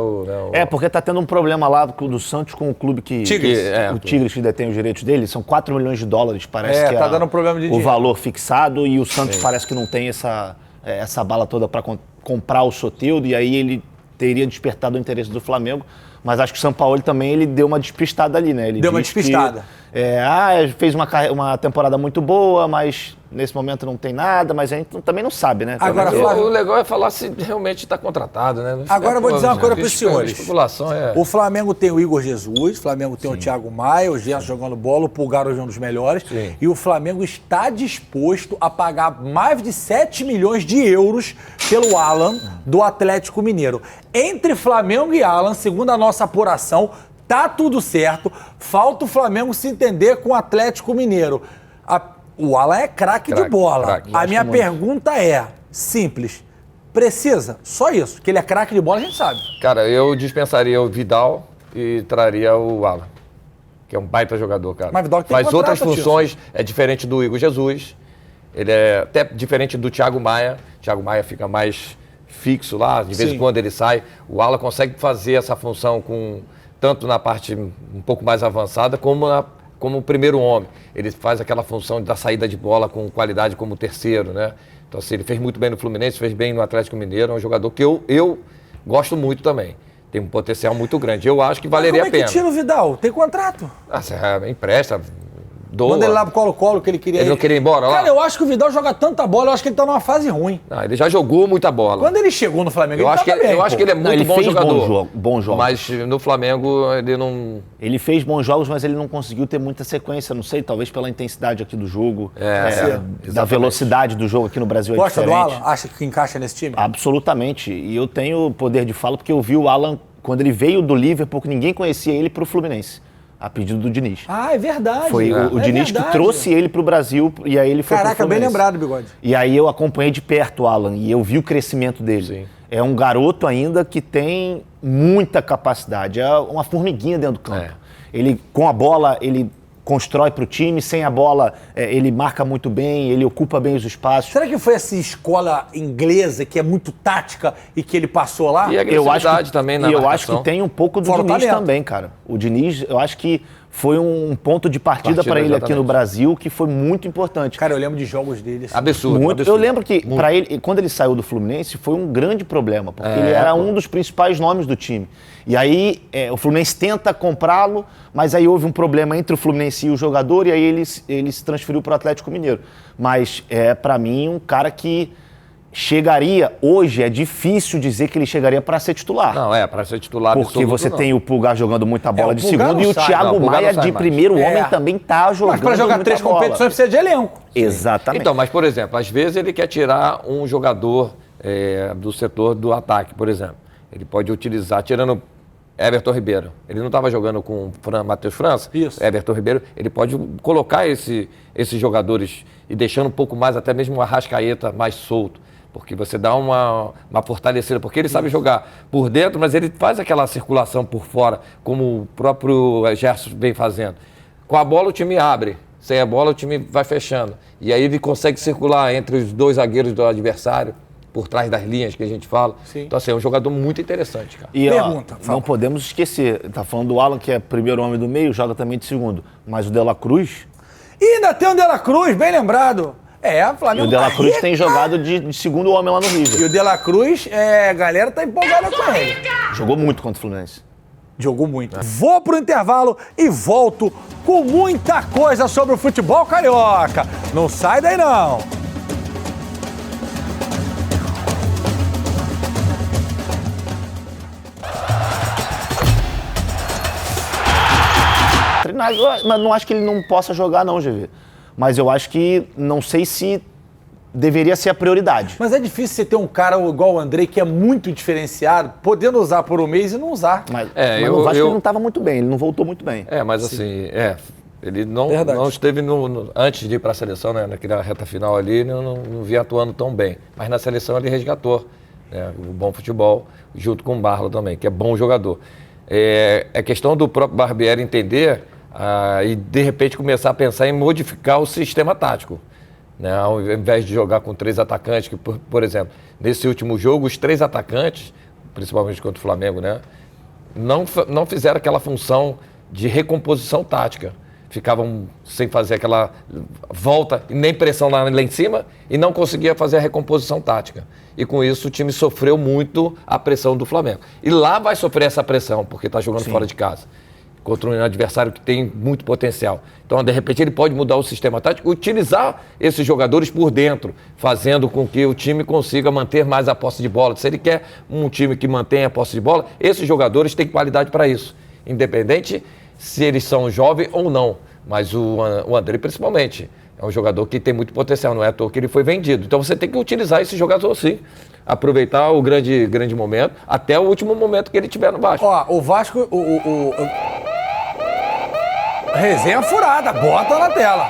porque tá tendo um problema lá do Santos com o clube que... Tigres. O Tigres que detém os direitos dele. São 4 milhões de dólares, parece que tá dando um problema de o dinheiro. valor fixado, e o Santos parece que não tem essa bala toda para comprar o Soteldo, e aí ele teria despertado o interesse do Flamengo. Mas acho que o Sampaoli também ele deu uma despistada ali, né? Ele deu uma despistada. Fez uma temporada muito boa, mas nesse momento não tem nada, mas a gente também não sabe, né? Agora, o legal é falar se realmente está contratado, né? Agora eu vou dizer uma coisa para os senhores. O Flamengo tem o Igor Jesus, o Flamengo tem o Thiago Maia, o Gerson jogando bola, o Pulgar hoje é um dos melhores. Sim. E o Flamengo está disposto a pagar mais de 7 milhões de euros pelo Alan do Atlético Mineiro. Entre Flamengo e Alan, segundo a nossa apuração, tá tudo certo. Falta o Flamengo se entender com o Atlético Mineiro. O Alan é craque de bola. A minha pergunta é simples. Precisa? Só isso. Que ele é craque de bola, a gente sabe. Cara, eu dispensaria o Vidal e traria o Alan, que é um baita jogador, cara. Mas Vidal tem faz contrato, outras funções, é diferente do Igor Jesus. Ele é até diferente do Thiago Maia. O Thiago Maia fica mais fixo lá, de vez em quando ele sai. O Alan consegue fazer essa função tanto na parte um pouco mais avançada, como o primeiro homem. Ele faz aquela função da saída de bola com qualidade como terceiro, né? Então, assim, ele fez muito bem no Fluminense, fez bem no Atlético Mineiro. É um jogador que eu gosto muito também. Tem um potencial muito grande. Eu acho que valeria a pena. Como é que tira o Vidal? Tem contrato. Você empresta, doa. Manda ele lá pro Colo-Colo, que ele queria... Ele não queria ir embora lá? Cara, eu acho que o Vidal joga tanta bola, eu acho que ele tá numa fase ruim. Não, ele já jogou muita bola. Quando ele chegou no Flamengo, eu acho que ele é muito bom jogador. Bons jogos. Mas no Flamengo ele não... Ele fez bons jogos, mas ele não conseguiu ter muita sequência. Não sei, talvez pela intensidade aqui do jogo, da velocidade do jogo aqui no Brasil. Gosta do Alan? Acha que encaixa nesse time? Absolutamente. E eu tenho poder de fala porque eu vi o Alan quando ele veio do Liverpool, que ninguém conhecia ele, pro Fluminense. A pedido do Diniz. Ah, é verdade. Foi o Diniz que trouxe ele pro Brasil e aí ele foi pro Fluminense. Caraca, bem lembrado, Bigode. E aí eu acompanhei de perto o Alan e eu vi o crescimento dele. Sim. É um garoto ainda que tem muita capacidade. É uma formiguinha dentro do campo. Ele, com a bola, ele constrói pro time. Sem a bola, ele marca muito bem, ele ocupa bem os espaços. Será que foi essa escola inglesa que é muito tática e que ele passou lá? E a agressividade também na marcação. Eu acho que tem um pouco do Diniz também, cara. O Diniz, eu acho que foi um ponto de partida para ele aqui no Brasil que foi muito importante. Cara, eu lembro de jogos dele. Assim. Absurdo. Absurdo. Eu lembro que para ele, quando ele saiu do Fluminense, foi um grande problema, porque ele era um dos principais nomes do time. E aí o Fluminense tenta comprá-lo, mas aí houve um problema entre o Fluminense e o jogador, e aí ele se transferiu para o Atlético Mineiro. Mas para mim, um cara que chegaria, hoje é difícil dizer que ele chegaria para ser titular. Não, para ser titular porque você tem o Pulgar jogando muita bola de Pulgar segundo e o Thiago Maia de primeiro homem também tá jogando. Mas para jogar 3 competições precisa de elenco. Exatamente. Então, mas por exemplo, às vezes ele quer tirar um jogador do setor do ataque, por exemplo. Ele pode utilizar, tirando Everton Ribeiro. Ele não estava jogando com Matheus França? Isso. Everton Ribeiro, ele pode colocar esses jogadores e deixando um pouco mais, até mesmo o Arrascaeta mais solto. Porque você dá uma fortalecida, porque ele sabe jogar por dentro, mas ele faz aquela circulação por fora, como o próprio Gerson vem fazendo. Com a bola o time abre, sem a bola o time vai fechando. E aí ele consegue circular entre os dois zagueiros do adversário, por trás das linhas que a gente fala. Sim. Então assim, é um jogador muito interessante, cara. E não podemos esquecer, tá falando do Alan, que é primeiro homem do meio, joga também de segundo, mas o De La Cruz... E ainda tem o De La Cruz, bem lembrado. O Flamengo. E o De La Cruz tem jogado de segundo homem lá no River. E o De La Cruz, a galera tá empolgada com ele. Jogou muito contra o Fluminense. Jogou muito. Vou pro intervalo e volto com muita coisa sobre o futebol carioca. Não sai daí não. Mas não acho que ele não possa jogar não, GV. Mas eu acho que não sei se deveria ser a prioridade. Mas é difícil você ter um cara igual o Andrei, que é muito diferenciado, podendo usar por um mês e não usar. Mas eu acho que ele não estava muito bem, ele não voltou muito bem. Mas assim, ele não esteve antes de ir para a seleção, né, naquela reta final ali, não via atuando tão bem. Mas na seleção ele resgatou né? O bom futebol, junto com o Barla também, que é bom jogador. É questão do próprio Barbieri entender e, de repente, começar a pensar em modificar o sistema tático. Né? Ao invés de jogar com 3 atacantes, que, por exemplo, nesse último jogo, os 3 atacantes, principalmente contra o Flamengo, né, não fizeram aquela função de recomposição tática. Ficavam sem fazer aquela volta, nem pressão lá em cima, e não conseguia fazer a recomposição tática. E com isso o time sofreu muito a pressão do Flamengo. E lá vai sofrer essa pressão, porque está jogando fora de casa, contra um adversário que tem muito potencial. Então, de repente, ele pode mudar o sistema tático, utilizar esses jogadores por dentro, fazendo com que o time consiga manter mais a posse de bola. Se ele quer um time que mantenha a posse de bola, esses jogadores têm qualidade para isso, independente se eles são jovens ou não. Mas o André, principalmente, é um jogador que tem muito potencial, não é à toa que ele foi vendido. Então você tem que utilizar esse jogador sim, aproveitar o grande momento, até o último momento que ele tiver no Vasco. Ó, o Vasco, resenha furada, bota na tela.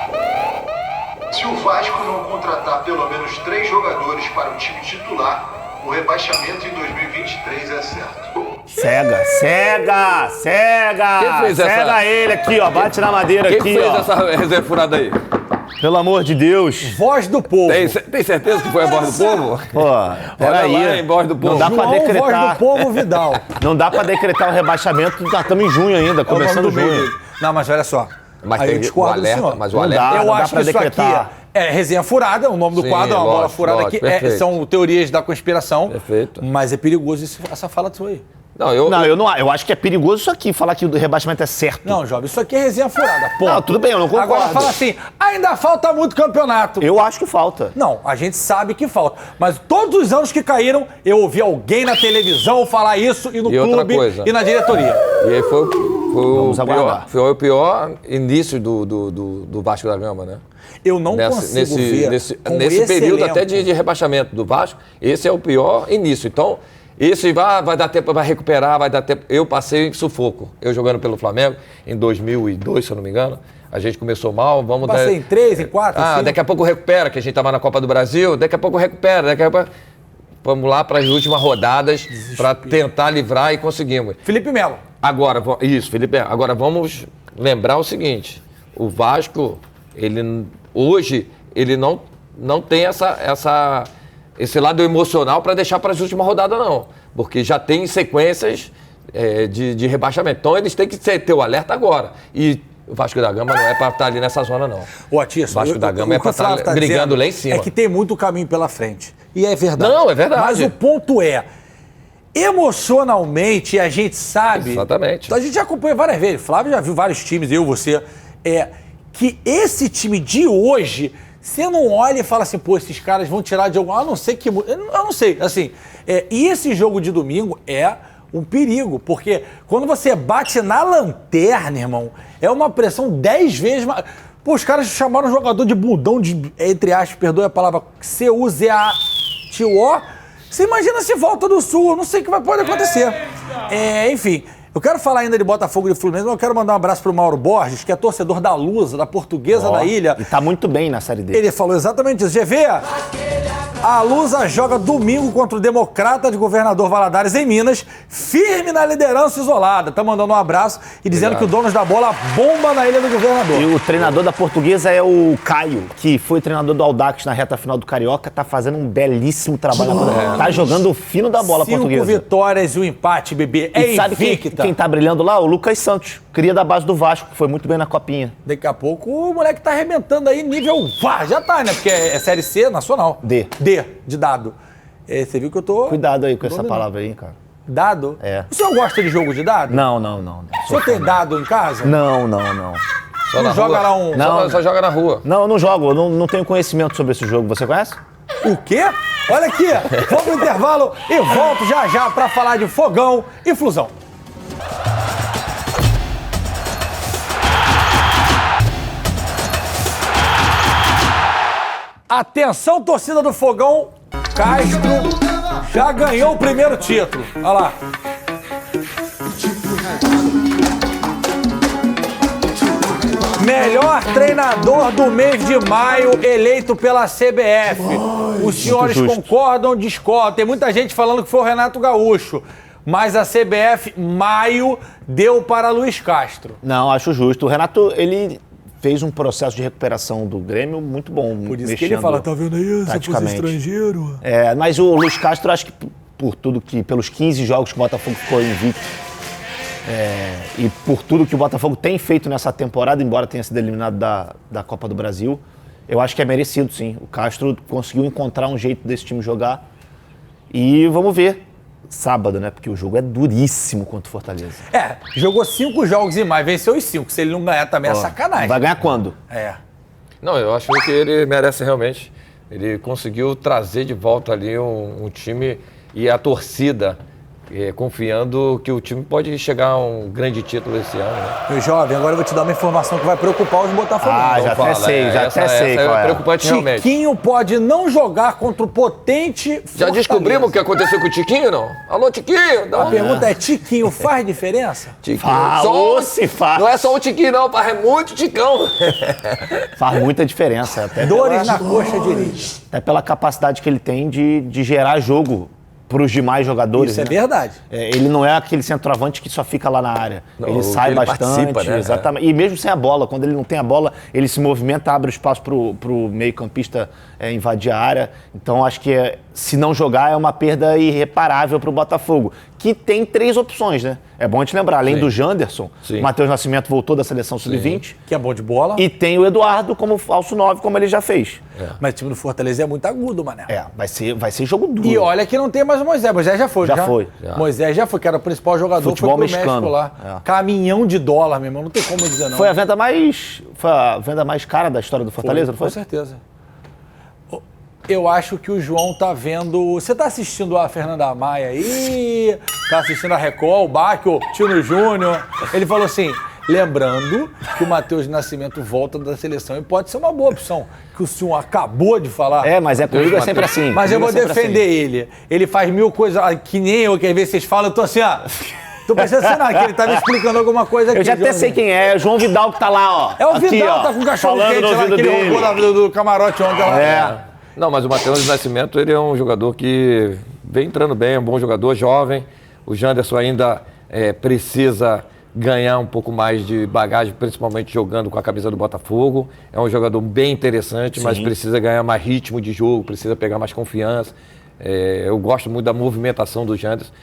Se o Vasco não contratar pelo menos 3 jogadores para o time titular, o rebaixamento em 2023 é certo. Cega! Quem fez Cega ele aqui, ó. Bate na madeira Quem aqui, fez ó. essa resenha furada aí? Pelo amor de Deus. Voz do povo. Tem certeza que foi a voz do povo? Pô, peraí. Olha lá, hein, voz do povo. Não dá pra João, decretar. voz do povo, Vidal. Não dá pra decretar o rebaixamento, nós estamos em junho ainda, começando junho. Não, mas olha só. Mas aí tem eu discordo o alerta, do senhor. mas o Não alerta... dá, Eu não dá acho pra que isso decretar. aqui é resenha furada, o nome do Sim, quadro é uma bola lógico, furada aqui. perfeito. São teorias da conspiração. Perfeito. Mas é perigoso essa fala sua aí. Eu acho que é perigoso isso aqui, falar que o rebaixamento é certo. Não, Jovem, isso aqui é resenha furada. Pô. Não, tudo bem, eu não concordo. Agora fala assim, ainda falta muito campeonato. Eu acho que falta. Não, a gente sabe que falta. Mas todos os anos que caíram, eu ouvi alguém na televisão falar isso e no clube e na diretoria. E aí foi o pior início do Vasco da Gama, né? Eu não consigo ver nesse período elenco. até de rebaixamento do Vasco, esse é o pior início. Então, esse vai dar tempo, vai recuperar, vai dar tempo. Eu passei em sufoco. Eu jogando pelo Flamengo em 2002, se eu não me engano. A gente começou mal, vamos dar... Passei em 3, em 4, em 5. Daqui a pouco recupera, que a gente estava na Copa do Brasil, daqui a pouco recupera, vamos lá para as últimas rodadas para tentar livrar e conseguimos. Felipe Melo. Agora, Felipe Melo. Agora vamos lembrar o seguinte, o Vasco, hoje, ele não tem esse lado emocional para deixar para as últimas rodadas, não. Porque já tem sequências de rebaixamento. Então, eles têm que ter o alerta agora. E o Vasco da Gama não é para estar ali nessa zona, não. O Atício, Vasco da Gama é para estar brigando lá em cima. É que tem muito caminho pela frente. E é verdade. Não, é verdade. Mas o ponto é, emocionalmente, a gente sabe... Exatamente. A gente já acompanha várias vezes. Flávio já viu vários times, eu, você. Que esse time de hoje... Você não olha e fala assim, pô, esses caras vão tirar de algum... Eu não sei. Assim, e esse jogo de domingo é um perigo, porque quando você bate na lanterna, irmão, é uma pressão 10 vezes mais... Pô, os caras chamaram o jogador de bundão, entre aspas, perdoe a palavra, C-U-Z-A-T-O. Você imagina se volta do Sul, eu não sei o que pode acontecer. Enfim... Eu quero falar ainda de Botafogo e de Fluminense, mas eu quero mandar um abraço pro Mauro Borges, que é torcedor da Lusa, da Portuguesa da Ilha. E tá muito bem na Série D. Ele falou exatamente isso. GV, a Lusa joga domingo contra o Democrata de Governador Valadares em Minas, firme na liderança isolada. Tá mandando um abraço e dizendo que o dono da bola bomba na Ilha do Governador. E o treinador da Portuguesa é o Caio, que foi treinador do Audax na reta final do Carioca, tá fazendo um belíssimo trabalho. Tá jogando o fino da bola Portuguesa. 5 vitórias e um empate, bebê. E sabe quem tá brilhando lá? O Lucas Santos, cria da base do Vasco, foi muito bem na copinha. Daqui a pouco o moleque tá arrebentando aí nível já tá, né? Porque é Série C nacional. D, de dado. Você viu que eu tô... Cuidado aí com essa palavra aí, cara. Dado? É. O senhor gosta de jogo de dado? Não. O senhor tem dado em casa? Não. Só não joga lá um... Só joga na rua. Não, eu não jogo, eu não tenho conhecimento sobre esse jogo. Você conhece? O quê? Olha aqui, vamos pro intervalo e volto já pra falar de Fogão e Flusão. Atenção, torcida do Fogão, Castro já ganhou o primeiro título. Olha lá. Melhor treinador do mês de maio eleito pela CBF. Os senhores concordam ou discordam? Tem muita gente falando que foi o Renato Gaúcho. Mas a CBF, maio, deu para Luiz Castro. Não, acho justo. O Renato, ele fez um processo de recuperação do Grêmio muito bom. Por isso que ele fala, tá vendo aí, você fosse estrangeiro. Mas o Luiz Castro, acho que por tudo que, pelos 15 jogos que o Botafogo ficou invicto, e por tudo que o Botafogo tem feito nessa temporada, embora tenha sido eliminado da Copa do Brasil, eu acho que é merecido, sim. O Castro conseguiu encontrar um jeito desse time jogar. E vamos ver sábado, né? Porque o jogo é duríssimo contra o Fortaleza. Jogou 5 jogos e mais, venceu os 5. Se ele não ganhar também é sacanagem. Vai ganhar quando? Não, eu acho que ele merece realmente. Ele conseguiu trazer de volta ali um time e a torcida confiando que o time pode chegar a um grande título esse ano. Né? Meu jovem, agora eu vou te dar uma informação que vai preocupar os botafoguenses. Já até sei qual é. Preocupante realmente. Tiquinho pode não jogar contra o potente Fortaleza. Já descobrimos o que aconteceu com o Tiquinho, não? Alô, Tiquinho! A pergunta é, Tiquinho faz diferença? Faz. Não é só o Tiquinho, não, é muito Ticão. Faz muita diferença. Até Dores na coxa direita. Até pela capacidade que ele tem de gerar jogo para os demais jogadores. Isso é verdade. Ele não é aquele centroavante que só fica lá na área. Não, ele sai bastante. Né? Exatamente. E mesmo sem a bola, quando ele não tem a bola, ele se movimenta, abre o espaço para o meio-campista invadir a área. Então, acho que se não jogar é uma perda irreparável para o Botafogo, que tem 3 opções, né? É bom te lembrar, além do Janderson, o Matheus Nascimento voltou da seleção sub-20. Que é bom de bola. E tem o Eduardo como falso 9, como ele já fez. Mas o time do Fortaleza é muito agudo, mané. Vai ser jogo duro. E olha que não tem mais o Moisés. Moisés já foi. Já foi. Moisés já foi, que era o principal jogador. Futebol foi pro mexicano. México lá. Caminhão de dólar, meu irmão. Não tem como dizer não. Foi a venda mais cara da história do Fortaleza, não foi? Com certeza. Eu acho que o João tá vendo... Você tá assistindo a Fernanda Maia aí? Tá assistindo a Record, o Baque, o Tino Júnior? Ele falou assim, lembrando que o Matheus Nascimento volta da seleção e pode ser uma boa opção, que o senhor acabou de falar. Mas comigo é sempre assim. Mas eu vou defender ele. Ele faz 1000 coisas, que nem eu, que às vezes vocês falam, eu tô assim, tô pensando assim, que ele tá me explicando alguma coisa aqui. Eu já até sei quem é o João Vidal que tá lá, ó. É o Vidal, tá com o cachorro quente lá, que ele roubou do camarote ontem lá. Não, mas o Matheus Nascimento, ele é um jogador que vem entrando bem, é um bom jogador, jovem. O Janderson ainda precisa ganhar um pouco mais de bagagem, principalmente jogando com a camisa do Botafogo. É um jogador bem interessante, mas precisa ganhar mais ritmo de jogo, precisa pegar mais confiança. Eu gosto muito da movimentação do Janderson.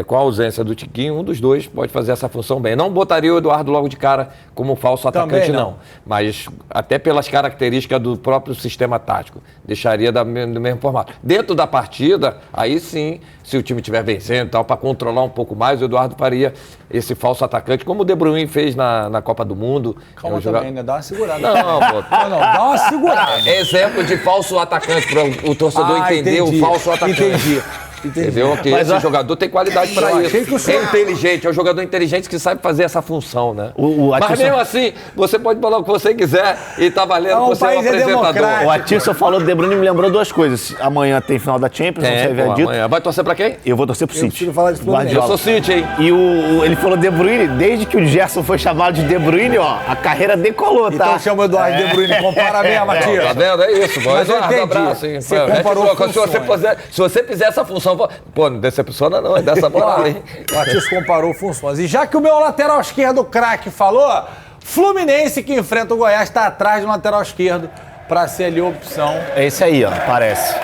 Com a ausência do Tiquinho, um dos dois pode fazer essa função bem. Não botaria o Eduardo logo de cara como falso atacante, não. Mas até pelas características do próprio sistema tático, deixaria do mesmo formato. Dentro da partida, aí sim, se o time estiver vencendo e tal, para controlar um pouco mais, o Eduardo faria esse falso atacante, como o De Bruyne fez na Copa do Mundo. Calma também, né? Dá uma segurada. Não, pô. Não, dá uma segurada. Exemplo de falso atacante, para o torcedor entender o falso atacante. Entendi. Entendeu? Que esse jogador tem qualidade para isso. É inteligente, é um jogador inteligente que sabe fazer essa função, né? Mas mesmo assim, você pode falar o que você quiser e tá valendo, você é um apresentador. O Atílio falou do De Bruyne e me lembrou 2 coisas. Amanhã tem final da Champions, não sei se dito. Vai torcer pra quem? Eu vou torcer pro City. Eu sou City, hein? E ele falou De Bruyne, desde que o Gerson foi chamado de De Bruyne, a carreira decolou, tá? Então chama o Eduardo De Bruyne, compara mesmo, Matias. Tá vendo? É isso, mas eu entendi. Abraço, hein? Você comparou se você fizer essa função, pô, não decepciona não, é dessa bola, hein? O Matias comparou funções. E já que o meu lateral esquerdo, craque, falou, Fluminense que enfrenta o Goiás está atrás do lateral esquerdo para ser ali a opção. É esse aí, parece.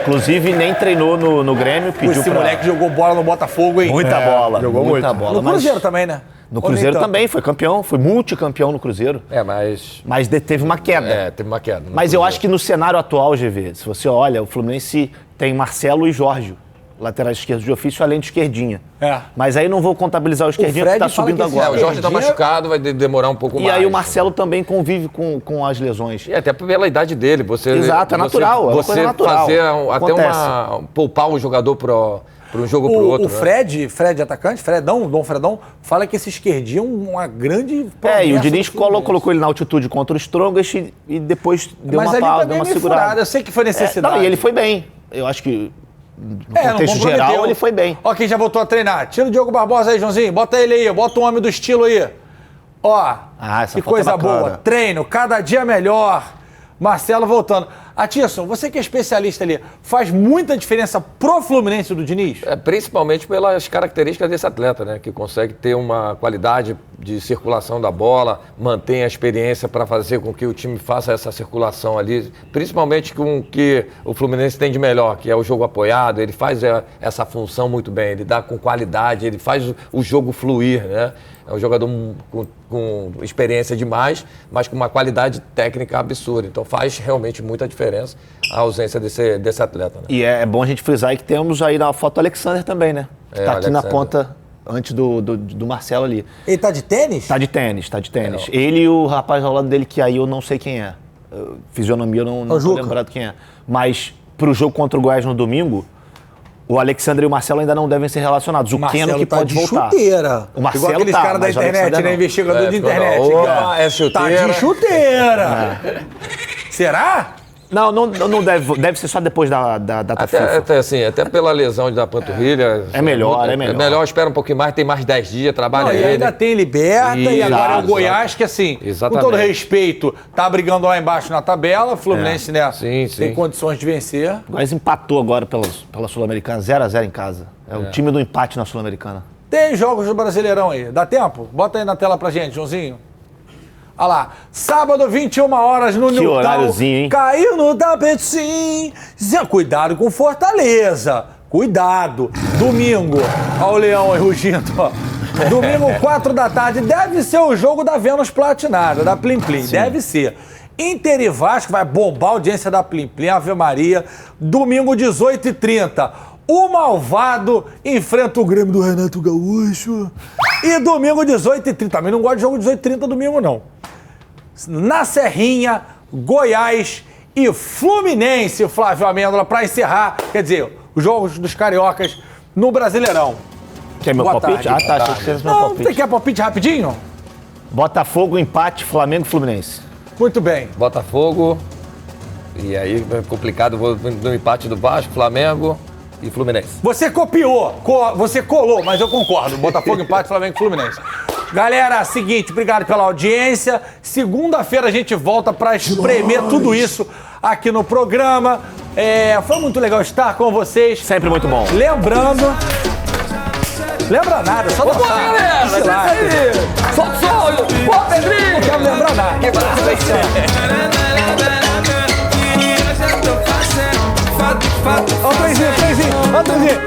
Inclusive, nem treinou no Grêmio, pediu Esse moleque jogou bola no Botafogo, hein? Muita bola. Jogou muita bola. No Cruzeiro também, né? No Cruzeiro também, foi campeão, foi multicampeão no Cruzeiro. Mas teve uma queda. Teve uma queda. Mas eu acho que no cenário atual, GV, se você olha, o Fluminense tem Marcelo e Jorge, laterais esquerdos de ofício, além de esquerdinha. Mas aí não vou contabilizar o esquerdinha que está subindo agora. O Jorge está machucado, vai demorar um pouco mais. E aí o Marcelo também convive com as lesões. E até pela idade dele. Exato, é natural. Você fazer até poupar um jogador para um jogo para o outro. O Fred atacante, Dom Fredão, fala que esse esquerdinho é uma grande promessa. E o Diniz colocou ele na altitude contra o Strongest e depois deu uma pausa, deu uma segurada. Eu sei que foi necessidade. E ele foi bem. Eu acho que no contexto geral ele foi bem. Ó, quem já voltou a treinar. Tira o Diogo Barbosa aí, Joãozinho. Bota ele aí, bota um homem do estilo aí. Ó, essa que foto é coisa bacana. boa. Treino, cada dia melhor. Marcelo voltando. Atisson, você que é especialista ali, faz muita diferença pro Fluminense do Diniz? Principalmente pelas características desse atleta, né? Que consegue ter uma qualidade de circulação da bola, mantém a experiência para fazer com que o time faça essa circulação ali, principalmente com o que o Fluminense tem de melhor, que é o jogo apoiado. Ele faz essa função muito bem, ele dá com qualidade, ele faz o jogo fluir, né? É um jogador com experiência demais, mas com uma qualidade técnica absurda. Então faz realmente muita diferença a ausência desse atleta. Né? E é bom a gente frisar aí que temos aí na foto o Alexander também, né? Que tá aqui na ponta, antes do Marcelo ali. Ele tá de tênis? Tá de tênis. Ele e o rapaz ao lado dele, que aí eu não sei quem é. Fisionomia eu não tô lembrado quem é. Mas pro jogo contra o Goiás no domingo, o Alexandre e o Marcelo ainda não devem ser relacionados. O Keno que pode voltar. Chuteira. O Marcelo igual aqueles caras da internet, né? Investigador de internet. É chuteira. Tá de chuteira. Será? Não deve ser só depois da data FIFA. Até pela lesão da panturrilha. É melhor. É melhor, espera um pouquinho mais, tem mais 10 dias, trabalha ele. Ainda tem Liberta e agora é o Goiás, que assim, com todo respeito, tá brigando lá embaixo na tabela, Fluminense, né? Sim. Tem condições de vencer. O Goiás empatou agora pela Sul-Americana, 0-0 em casa. É o time do empate na Sul-Americana. Tem jogos do Brasileirão aí, dá tempo? Bota aí na tela pra gente, Joãozinho. Olha lá, sábado, 21 horas no Newton. Que horáriozinho, hein? Caiu no tapete, sim. Cuidado com Fortaleza. Cuidado. Domingo. Olha o Leão aí rugindo, ó. Domingo, 4 da tarde. Deve ser o jogo da Vênus Platinada, da Plim Plim. Sim. Deve ser. Inter e Vasco vai bombar a audiência da Plim Plim, Ave Maria. Domingo, 18h30. O Malvado enfrenta o Grêmio do Renato Gaúcho. E domingo, 18h30. Também não gosto de jogo 18h30 domingo, não. Na Serrinha, Goiás e Fluminense, Flávio Amêndola, para encerrar, quer dizer, os jogos dos cariocas no Brasileirão. Quer meu palpite? Tarde. Achei que seria meu palpite. Você quer palpite rapidinho? Botafogo, empate, Flamengo e Fluminense. Muito bem. Botafogo, e aí é complicado, vou no empate do Vasco, Flamengo e Fluminense. Você copiou, você colou, mas eu concordo. Botafogo, empate, Flamengo e Fluminense. Galera, seguinte, obrigado pela audiência. Segunda-feira a gente volta para espremer tudo isso aqui no programa. Foi muito legal estar com vocês. Sempre muito bom. Lembrando... Lembra nada, só vamos lá, galera! É isso aí! Solta o som! Pô, Pedrinho! Não quero lembrar nada. Que braço Ó o trenzinho, ó o trenzinho.